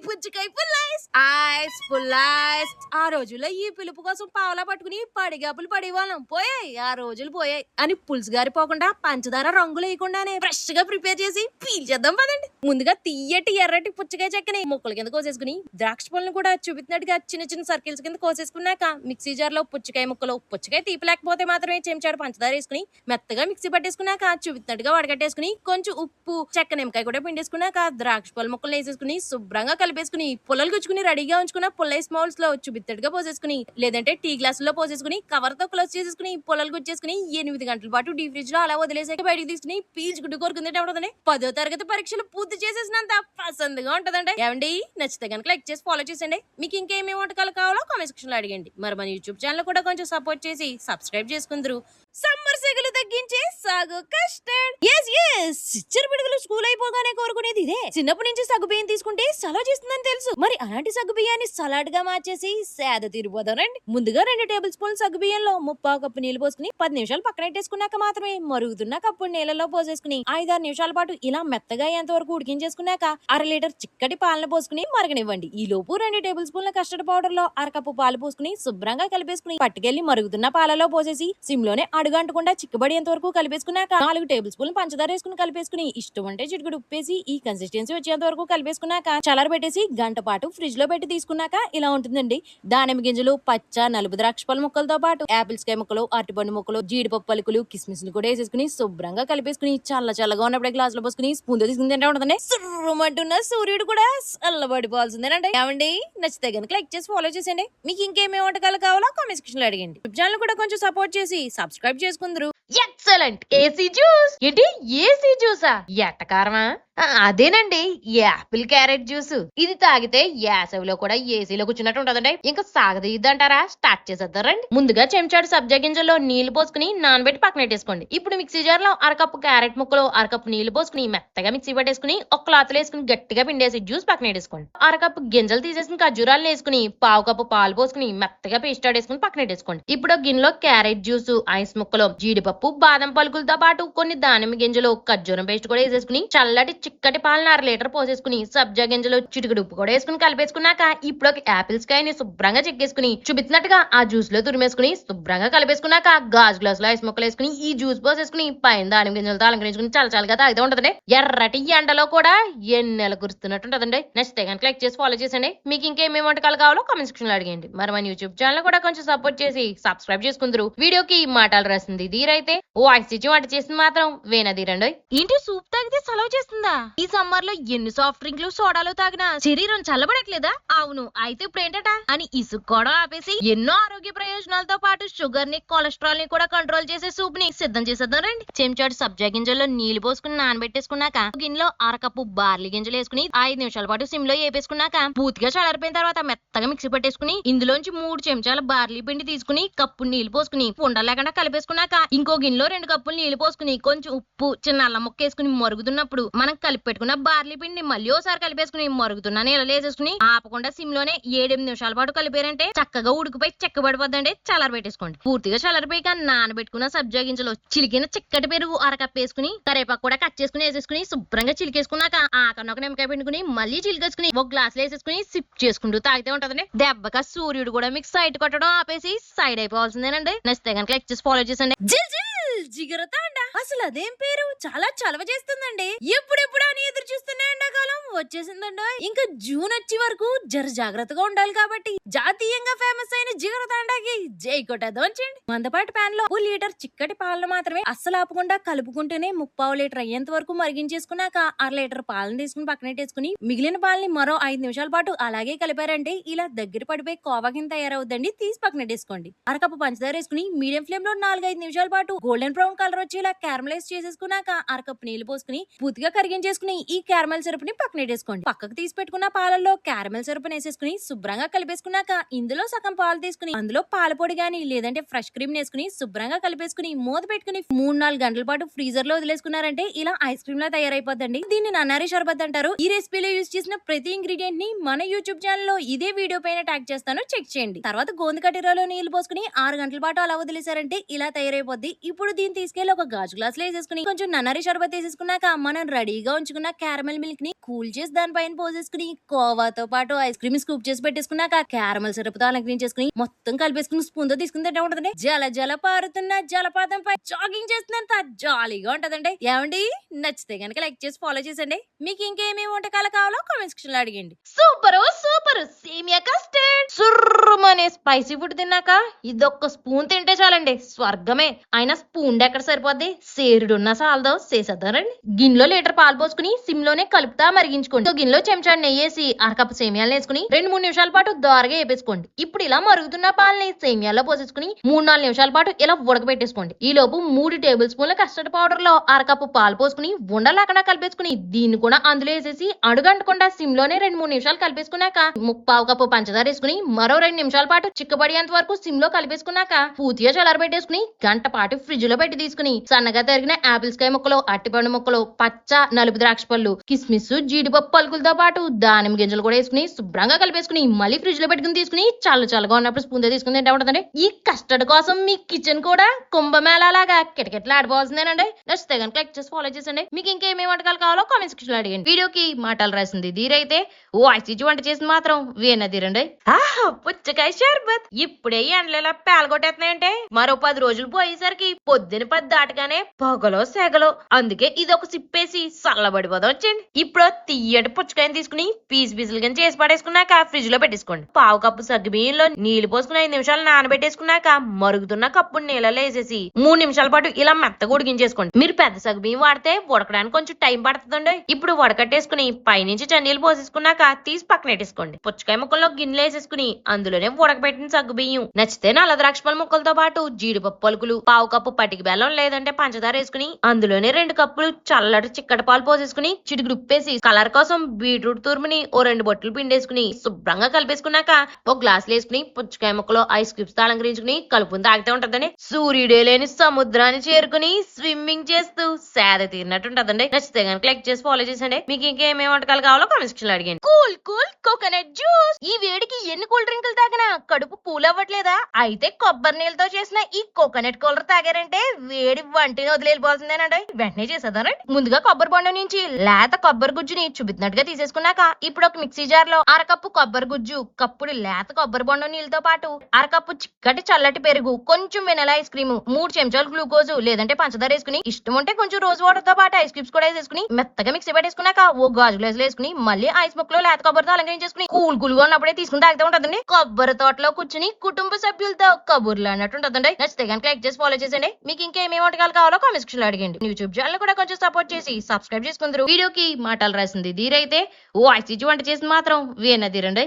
పుచ్చకాయ పుల్లైస్ ఐస్ పుల్లైస్. ఆ రోజుల్లో ఈ పిలుపు కోసం పావలా పట్టుకుని పడిగాపులు పడేవాళ్ళం. పోయాయి ఆ రోజులు పోయాయి అని పులుసు గారిపోకుండా పంచదార రంగులు వేయకుండానే ఫ్రెష్ గా ప్రిపేర్ చేసి పీల్చేద్దాం పదండి. ముందుగా తీయటి ఎర్రటి పుచ్చకాయ చెక్కని ముక్కల కింద కోసేసుకుని ద్రాక్ష పళ్ళను కూడా చూపిస్తున్నట్టుగా చిన్న చిన్న సర్కిల్స్ కింద కోసేసుకున్నాక మిక్సీ జార్ లో పుచ్చకాయ ముక్కలు, పుచ్చకాయ తీపి లేకపోతే మాత్రమే చెంచాడు పంచదార వేసుకుని మెత్తగా మిక్సీ పట్టేసుకున్నాక చూపిస్తున్నట్టుగా వడగట్టేసుకుని కొంచెం ఉప్పు, చెక్క నిమ్మకాయ కూడా పిండేసుకున్నాక ద్రాక్ష పళ్ళ ముక్కలు వేసేసుకుని శుభ్రంగా కలిపేసుకుని పుల్లలు గుచ్చుకుని రెడీగా ఉంచుకున్న పుల్లైస్ మౌల్స్ లో చూపిస్తున్నట్టుగా పోసేసుకుని లేదంటే టీ గ్లాసుల్లో పోసేసుకుని కవర్ తో క్లోజ్ చేసేసుకుని పుల్లలు గుచ్చేసుకుని 8 గంటల పాటు డీ ఫ్రిడ్జ్ లో అలా వదిలేసాక బయటకు తీసుకుని పీల్చుకుంటూ కోరుకుంటే ఉంటుందండి. 10వ తరగతి పరీక్షలు పూర్తి చేసేసినంత పసందుగా ఉంటదండి. ఏమండి నచ్చితే కనుక లైక్ చేసి ఫాలో చేసండి. మీకు ఇంకేమేమి వంటకాలు కావాలో కామెంట్ సెక్షన్ లో అడిగండి. మరి మన యూట్యూబ్ ఛానల్ కూడా కొంచెం సపోర్ట్ చేసి సబ్స్క్రైబ్ చేసుకుందరు. సమ్మర్ సెగలు తగ్గించే సాగు కస్టర్డ్. చిచ్చరు పిడుగులు స్కూల్ అయిపోగానే కోరుకునేది ఇదే. చిన్నప్పటి నుంచి సగ్గు బియ్యం తీసుకుంటే సలవ చేస్తుందని తెలుసు. మరి అలాంటి సగ్గు బియ్యాన్ని సలాడ్ గా మార్చేసి సేద తీరిపోదానండి. ముందుగా 2 టేబుల్ స్పూన్ సగ్గు బియ్యంలో 3/4 కప్పు నీళ్లు పోసుకుని 10 నిమిషాలు పక్కనెట్టేసుకున్నాక మాత్రమే మరుగుతున్న కప్పు నీళ్ళలో పోసేసుకుని 5-6 నిమిషాల పాటు ఇలా మెత్తగా అయ్యేంత వరకు ఉడికించేసుకున్నాక 1/2 లీటర్ చిక్కటి పాలను పోసుకుని మరగనివ్వండి. ఈ లోపు 2 టేబుల్ స్పూన్ల కస్టర్డ్ పౌడర్ లో 1/2 కప్పు పాలు పోసుకుని శుభ్రంగా కలిపేసుకుని పట్టుకెళ్లి మరుగుతున్న పాలలో పోసేసి సిమ్ లోనే అడుగంటకుండా చిక్కబడేంత వరకు కలిపేసుకున్నాక 4 టేబుల్ స్పూన్లు పంచదార వేసుకుని కలిపేసుకుని ఇష్టం అంటే చిటికెడు ఉప్పేసి ఈ కన్సిస్టెన్సీ వచ్చేంత వరకు కలిపేసుకున్నాక చల్లారబెట్టేసి గంట పాటు ఫ్రిడ్జ్ లో పెట్టి తీసుకున్నాక ఇలా ఉంటుందండి. దానిమ్మ గింజలు, పచ్చ నలుపు ద్రాక్ష పళ్ళ ముక్కలతో పాటు యాపిల్స్ కాయ ముక్కలు, అరటిపండు ముక్కలు, జీడిపప్పు పలుకులు, కిస్మిస్లు కూడా వేసేసుకుని శుభ్రంగా కలిపేసుకుని చల్లగా ఉన్నప్పుడే గ్లాస్ లో పోసుకుని స్పూన్ తో తీసుకుని తింటే ఉంటుందండి. సుర్రుమంటున్న సూర్యుడు కూడా చల్లబడిపోవాల్సిందేనండి. ఏమండి నచ్చితే కనుక లైక్ చేసి ఫాలో చేసేయండి. మీకు ఇంకేమేమి వంటకాలు కావాలో కామెంట్ సెక్షన్ లో అడిగండి. ఛానల్ కూడా కొంచెం సపోర్ట్ చేసి సబ్స్క్రైబ్ చేసుకుందరు. ఎక్సలెంట్. ఏసీ జ్యూస్ ఏంటి? ఏసీ జ్యూసా? ఎట్టకారమా? అదేనండి యాపిల్ క్యారెట్ జ్యూస్. ఇది తాగితే యాసవిలో కూడా ఏసీలో కూర్చున్నట్టు ఉంటదండి. ఇంకా సాగదీద్దంటారా? స్టార్ట్ చేసేద్దారండి. ముందుగా చెంచాడు సబ్జా గింజల్లో నీళ్లు పోసుకుని నానబెట్టి పక్కనెట్టేసుకోండి. ఇప్పుడు మిక్సీ జార్ లో 1/2 కప్పు క్యారెట్ ముక్కలు, 1/2 కప్పు నీళ్లు పోసుకుని మెత్తగా మిక్సీ పట్టేసుకుని ఒక క్లాత్ లో వేసుకుని గట్టిగా పిండేసి జ్యూస్ పక్కనెట్టేసుకోండి. 1/2 కప్పు గింజలు తీసేసుకుని ఖర్జూరాలను వేసుకుని 1/4 కప్పు పాలు పోసుకుని మెత్తగా పేస్ట్ ఆడేసుకుని పక్కనెట్టేసుకోండి. ఇప్పుడు గిన్నెలో క్యారెట్ జ్యూస్, ఐస్ ముక్కలు, జీడిపప్పు, బాదం పలుకులతో పాటు కొన్ని దానిమ్మ గింజలు, ఖర్జూరం పేస్ట్ కూడా వేసేసుకుని చల్లటి చిక్కటి పాలను 1/2 లీటర్ పోసేసుకుని సబ్జా గింజలు, చిటికెడు ఉప్పు కూడా వేసుకుని కలిపేసుకున్నాక ఇప్పుడు ఒక యాపిల్స్ కాయని శుభ్రంగా చెక్కేసుకుని చూపించినట్టుగా ఆ జ్యూస్ లో తురిమేసుకుని శుభ్రంగా కలిపేసుకున్నాక గాజు గ్లాస్ లో ఐస్ ముక్కలు వేసుకుని ఈ జ్యూస్ పోసేసుకుని పైన దానిమ్మ గింజలతో అలంకరించుకుని చల్లగా తాగితే ఉంటదండి. ఎర్రటి ఎండలో కూడా ఎన్నెల కురుస్తున్నట్టు ఉంటదండి. నెక్స్ట్ కనుక లైక్ చేసి ఫాలో చేసండి. మీకు ఇంకేమేమి వంటకాలు కావాలో కామెంట్ సెక్షన్ లో అడిగండి. మరి మన యూట్యూబ్ ఛానల్ కూడా కొంచెం సపోర్ట్ చేసి సబ్స్క్రైబ్ చేసుకుందరు. వీడియోకి మాటలు రాసింది దీరైతే వాయిస్ ఇచ్చి వంట చేసింది మాత్రం వేనదీరండి. ఏంటి సూప్ తాగితే సలవ చేస్తుందా? ఈ సమ్మర్ లో ఎన్ని సాఫ్ట్ డ్రింక్లు సోడాలు తాగినా శరీరం చల్లబడట్లేదా? అవును. అయితే ఇప్పుడు ఏంటట అని ఇసుక్కోవడం ఆపేసి ఎన్నో ఆరోగ్య ప్రయోజనాలతో పాటు షుగర్ ని, కొలెస్ట్రాల్ ని కూడా కంట్రోల్ చేసే సూప్ ని సిద్ధం చేసేద్దాం రండి. చెంచాడు సబ్జా గింజల్లో నీళ్లు పోసుకుని నానబెట్టేసుకున్నాక గిన్నెలో 1/2 కప్పు బార్లీ గింజలు వేసుకుని 5 నిమిషాల పాటు సిమ్ లో వేపేసుకున్నాక పూర్తిగా చల్లారిపోయిన తర్వాత మెత్తగా మిక్సీ పట్టేసుకుని ఇందులోంచి 3 చెంచాల బార్లీ పిండి తీసుకుని కప్పు నీళ్లు పోసుకుని ఉండలు లేకుండా కలిపేసుకున్నాక ఇంకో గిన్నెలో 2 కప్పులు నీళ్లు పోసుకుని కొంచెం ఉప్పు, చిన్న అల్లం ముక్క వేసుకుని మరుగుతున్నప్పుడు మనం కలిపి పెట్టుకున్న బార్లీ పిండి మళ్ళీ ఓసారి కలిపేసుకుని మరుగుతున్న నీళ్ళలో వేసేసుకుని ఆపకుండా సిమ్ లోనే 7-8 నిమిషాల పాటు కలిపారంటే చక్కగా ఉడికిపోయి చెక్కబడిపోద్దండి. చల్లారబెట్టేసుకోండి. పూర్తిగా చల్లారిపోయాక నానబెట్టుకున్న సబ్జా గింజలు, చిలికిన చిక్కటి పెరుగు 1/2 కప్పు వేసుకుని కరేపాకు కూడా కట్ చేసుకుని వేసేసుకుని శుభ్రంగా చిలికేసుకున్నాక ఆకన్నా ఒక నిమ్మకాయ పిండుకుని మళ్ళీ చిలికేసుకుని ఒక గ్లాస్ లో వేసేసుకుని సిప్ చేసుకుంటూ తాగితే ఉంటదండి. దెబ్బగా సూర్యుడు కూడా మీకు సైట్ కొట్టడం ఆపేసి సైడ్ అయిపోవాల్సిందేనండి. నచ్చితే కనుక లైక్ చేసి ఫాలో చేసండి. జిగరతాండ అసలు అదేం పేరు? చాలా చలవ చేస్తుందండి. ఎప్పుడెప్పుడు అని ఎదురు చూస్తున్నా ఎండాకాలం వచ్చేసిందండి. ఇంకా జూన్ వచ్చే వరకు జాగ్రత్తగా ఉండాలి కాబట్టి జాతీయంగా ఫేమస్ అయిన జిగరతాండకి జై కొట్టేద్దాంచండి. మందపాటి ప్యాన్ లో 1 లీటర్ చిక్కటి పాలను మాత్రమే అస్సలు ఆపకుండా కలుపుకుంటూనే 3/4 లీటర్ అయ్యేంత వరకు మరిగించేసుకున్నాక 1/2 లీటర్ పాలను తీసుకుని పక్కనెట్టేసుకుని మిగిలిన పాలని మరో 5 నిమిషాల పాటు అలాగే కలిపారంటే ఇలా దగ్గర పడిపోయి కోవా కింద తయారవుద్దండి. తీసి పక్కనెట్టేసుకోండి. 1/2 కప్పు పంచదార వేసుకుని మీడియం ఫ్లేమ్ లో 4-5 నిమిషాల పాటు గోల్డెన్ బ్రౌన్ కలర్ వచ్చేలా క్యారమలైజ్ చేసేసుకున్నాక 1/2 కప్పు నీళ్లు పోసుకుని పూర్తిగా కరిగించేసుకుని ఈ క్యారమల్ సిరప్ ని పక్కనెట్టేసుకోండి. పక్కకు తీసి పెట్టుకున్న పాలల్లో క్యారమల్ సిరప్ వేసేసుకుని శుభ్రంగా కలిపేసుకున్నాక ఇందులో సగం పాలు తీసుకుని అందులో పాల పొడి గానీ లేదంటే ఫ్రెష్ క్రీమ్ వేసుకుని శుభ్రంగా కలిపేసుకుని మూత పెట్టుకుని 3-4 గంటల పాటు ఫ్రీజర్ లో వదిలేసుకున్నారంటే ఇలా ఐస్ క్రీమ్ లా తయారైపోద్దండి. దీన్ని నన్నారి షర్బత్ అంటారు. ఈ రెసిపీలో యూజ్ చేసిన ప్రతి ఇంగ్రీడియంట్ ని మన యూట్యూబ్ ఛానల్ లో ఇదే వీడియో పైన ట్యాగ్ చేస్తాను, చెక్ చేయండి. తర్వాత గోంద కటీరాలో నీళ్లు పోసుకుని 6 గంటల పాటు అలా వదిలేసారంటే ఇలా తయారైపోద్ది. ఇప్పుడు దీన్ని తీసుకెళ్లి ఒక గాజు గ్లాస్ లో వేసేసుకుని కొంచెం నన్నరి షర్బత్ వేసేసుకున్నాక మనం రెడీగా ఉంచుకున్న క్యారమెల్ మిల్క్ ని కూల్ చేసి దానిపైన పోసేసుకుని కోవాతో పాటు ఐస్ క్రీమ్ స్కూప్ చేసి పెట్టేసుకున్నాక క్యారమెల్ సిరప్ తో అలంకరించేసుకుని మొత్తం కలిపేసుకుని స్పూన్ తో తీసుకుని తింటా ఉంటదండి. జల జల పారుతున్న జలపాతం పై జాగింగ్ చేస్తున్నంత జాలీగా ఉంటదండి. ఏమండి నచ్చితే గనక లైక్ చేసి ఫాలో చేసండి. మీకు ఇంకేమేమి వంటకాలు కావాలో కామెంట్ సెక్షన్ లో అడిగండి. సూపర్ సూపర్ సేమియా కస్టర్డ్ సుర్రుమనే స్పైసీ ఫుడ్ తిన్నాక ఇదొక్క స్పూన్ తింటే చాలండి స్వర్గమే. అయినా స్పూన్ ఎక్కడ సరిపోద్ది, సేరుడున్న సాలదో చేసేద్దారండి. గిన్నెలో లీటర్ పాలు పోసుకుని సిమ్ లోనే కలుపుతా మరిగించుకోండి. గిన్నెలో చెంచా నెయ్యేసి అరకప్పు సేమియాలు వేసుకుని 2-3 నిమిషాల పాటు దోరగా వేపేసుకోండి. ఇప్పుడు ఇలా మరుగుతున్న పాలని సేమియాల్లో పోసేసుకుని 3-4 నిమిషాల పాటు ఇలా ఉడకబెట్టేసుకోండి. ఈ లోపు 3 టేబుల్ స్పూన్ల కస్టర్డ్ పౌడర్ లో అరకప్పు పాలు పోసుకుని ఉండలేకుండా కలిపేసుకుని దీన్ని కూడా అందులో వేసేసి అడుగంటకుండా సిమ్ లోనే 2-3 నిమిషాలు కలిపేసుకున్నాక 1/4 కప్పు పంచదార వేసుకుని మరో 2 నిమిషాల పాటు చిక్కబడేంత వరకు సిమ్ లో కలిపేసుకున్నాక పూర్తిగా చల్లారబెట్టేసుకుని గంట పాటు ఫ్రిడ్జ్ లో పెట్టి తీసుకుని సన్నగా తరిగిన ఆపిల్స్ కాయ ముక్కలు, అట్టిపండు ముక్కలు, పచ్చ నలుపు ద్రాక్ష పళ్ళు, కిస్మిస్, జీడిపప్పు పలుకులతో పాటు దానిమ్మ గింజలు కూడా వేసుకుని శుభ్రంగా కలిపేసుకుని మళ్ళీ ఫ్రిడ్జ్ లో పెట్టుకుని తీసుకుని చల్లగా ఉన్నప్పుడు స్పూన్ తో తీసుకుని తింటా ఉంటుందండి. ఈ కస్టర్డ్ కోసం మీ కిచెన్ కూడా కుంభమేళా లాగా కిటకిటలు ఆడిపోతుందేనండి. నచ్చితే కనుక లైక్ చేసి ఫాలో చేసండి. మీకు ఇంకేమేమి వంటకాలు కావాలో కామెంట్ సెక్షన్ లో అడిగండి. వీడియోకి మాటలు రాసింది ధీరైతే వాయిస్ ఇచ్చి వంట చేసింది మాత్రం వీణధీరండి. పుచ్చకాయ షర్బత్ ఇప్పుడే ఎండలేలా పేలగొట్టేస్తున్నాయంటే మరో 10 రోజులు పోయేసరికి పొద్దున 10 దాటగానే పొగలో సెగలో. అందుకే ఇది ఒక సిప్పేసి చల్లబడిపోదాం వచ్చండి. ఇప్పుడు తీయటి పుచ్చకాయని తీసుకుని పీసులుగా చేసి పడేసుకున్నాక ఫ్రిడ్జ్ లో పెట్టేసుకోండి. 1/2 కప్పు సగ్గు బియ్యంలో నీళ్లు పోసుకుని 5 నిమిషాలు నానబెట్టేసుకున్నాక మరుగుతున్న కప్పు నీళ్ళలో వేసేసి 3 నిమిషాల పాటు ఇలా మెత్తగా ఉడికించేసుకోండి. మీరు పెద్ద సగ్గు బియ్యం వాడితే ఉడకడానికి కొంచెం టైం పడుతుందండి. ఇప్పుడు వడకట్టేసుకుని పైనుంచి చన్నీళ్ళు పోసేసుకున్నాక తీసి పక్కన పెట్టేసుకోండి. పుచ్చకాయ ముక్కల్లో గిన్నెలు వేసేసుకుని అందులోనే ఉడకబెట్టిన సగ్గు బియ్యం, నచ్చితే నల్ల ద్రాక్ష పళ్ళ ముక్కలతో పాటు జీడిపప్పు పలుకులు, 1/4 కప్పు పటికి బెల్లం లేదంటే పంచదార వేసుకుని అందులోనే 2 కప్పులు చల్లటి చిక్కటి పాలు పోసేసుకుని చిటికి ఉప్పేసి కలర్ కోసం బీట్రూట్ తురుముని ఓ 2 బొట్టలు పిండేసుకుని శుభ్రంగా కలిపేసుకున్నాక ఒక గ్లాస్ వేసుకుని పుచ్చకాయ ముక్కలో ఐస్ క్యూబ్స్ తో అలంకరించుకుని కలుపుని తాగితే ఉంటదండి. సూర్యుడే లేని సముద్రాన్ని చేరుకుని స్విమ్మింగ్ చేస్తూ సేద తీరినట్టు ఉంటదండి. నచ్చితే కనుక లైక్ చేసి ఫాలో చేసండి. మీకు ఇంకేమేమి వంటకాలు కావాలో కామెంట్ సెక్షన్ లో అడిగండి. Cool coconut juice. ఈ వేడికి ఎన్ని కూల్ డ్రింకులు తాగినా కడుపు కూల్ అవ్వట్లేదా? అయితే కొబ్బరి నీళ్ళతో చేసిన ఈ కోకోనట్ కూలర్ తాగారంటే వేడి వంటిని వదిలేపోతుందేనండి. వెంటనే చేసేదానండి. ముందుగా కొబ్బరి బొండం నుంచి లేత కొబ్బరి గుజ్జుని చూపిస్తున్నట్టుగా తీసేసుకున్నాక ఇప్పుడు ఒక మిక్సీ జార్ లో అరకప్పు కొబ్బరి గుజ్జు, కప్పుడు లేత కొబ్బరి బొండం నీళ్ళతో పాటు అరకప్పు చిక్కటి చల్లటి పెరుగు, కొంచెం వెనలా ఐస్ క్రీమ్, 3 చెంచాలు గ్లూకోజ్ లేదంటే పంచదార వేసుకుని ఇష్టం ఉంటే కొంచెం రోజ్ వాటర్ తో పాటు ఐస్ క్యూబ్స్ కూడా వేసేసుకుని మెత్తగా మిక్సీ పెట్టేసుకున్నాక ఓ గాజు గ్లాస్ వేసుకుని మళ్ళీ ఐస్ ముక్కలో లేత కొబ్బరితో అలంకరించేసుకుని కూల్ గా ఉన్నప్పుడే తీసుకుని తాగుతూ ఉంటదండి. కొబ్బరి తోటలో కూర్చుని కుటుంబ సభ్యులతో కబుర్లు అన్నట్టు ఉంటదండి. నచ్చితే కనుక లైక్ చేసి ఫాలో చేసండి. మీకు ఇంకేమేమి వంటకాలు కావాలో కామెంట్ సెక్షన్ లో అడిగండి. యూట్యూబ్ ఛానల్ కూడా కొంచెం సపోర్ట్ చేసి సబ్స్క్రైబ్ చేసుకుందరు. వీడియోకి మాటలు రాసింది ధీరైతే వాయిస్ ఇచ్చి వంట చేసింది మాత్రం వీణధీరండి.